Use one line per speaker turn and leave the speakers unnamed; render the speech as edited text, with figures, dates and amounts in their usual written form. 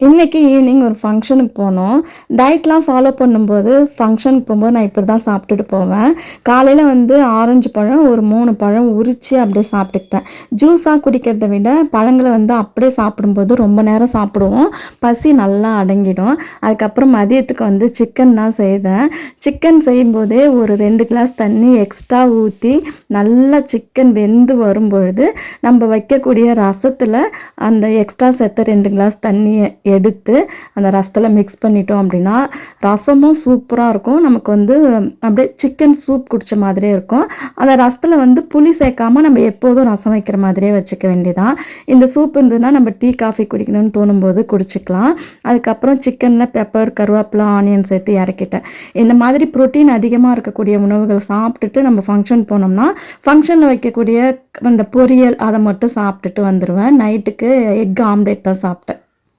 இன்றைக்கி ஈவினிங் ஒரு ஃபங்க்ஷனுக்கு போனோம். டயட்லாம் ஃபாலோ பண்ணும்போது ஃபங்க்ஷனுக்கு போகும்போது நான் இப்படி தான் சாப்பிட்டுட்டு போவேன். காலையில் வந்து ஆரஞ்சு பழம் ஒரு 3 பழம் உரித்து அப்படியே சாப்பிட்டுக்கிட்டேன். ஜூஸாக குடிக்கிறத விட பழங்களை வந்து அப்படியே சாப்பிடும்போது ரொம்ப நேரம் சாப்பிடுவோம், பசி நல்லா அடங்கிடும். அதுக்கப்புறம் மதியத்துக்கு வந்து சிக்கன் தான் செய்தேன். சிக்கன் செய்யும்போதே ஒரு 2 கிளாஸ் தண்ணி எக்ஸ்ட்ரா ஊற்றி நல்லா சிக்கன் வெந்து வரும்பொழுது நம்ம வைக்கக்கூடிய ரசத்தில் அந்த எக்ஸ்ட்ரா சேர்த்த 2 கிளாஸ் தண்ணியை எடுத்து அந்த ரசத்தில் மிக்ஸ் பண்ணிட்டோம் அப்படின்னா ரசமும் சூப்பராக இருக்கும். நமக்கு வந்து அப்படியே சிக்கன் சூப் குடித்த மாதிரியே இருக்கும். அந்த ரசத்தில் வந்து புளி சேர்க்காமல் நம்ம எப்போதும் ரசம் வைக்கிற மாதிரியே வச்சுக்க வேண்டியதான். இந்த சூப் இருந்ததுன்னா நம்ம டீ காஃபி குடிக்கணும்னு தோணும்போது குடிச்சிக்கலாம். அதுக்கப்புறம் சிக்கனில் பெப்பர், கருவேப்பிலை, ஆனியன் சேர்த்து இறக்கிட்டேன். இந்த மாதிரி ப்ரோட்டீன் அதிகமாக இருக்கக்கூடிய உணவுகள் சாப்பிட்டுட்டு நம்ம ஃபங்க்ஷன் போனோம்னா ஃபங்க்ஷனில் வைக்கக்கூடிய அந்த பொரியல் அதை மட்டும் சாப்பிட்டுட்டு வந்துடுவேன். நைட்டுக்கு எக் ஆம்லேட் தான் சாப்பிட்டேன்.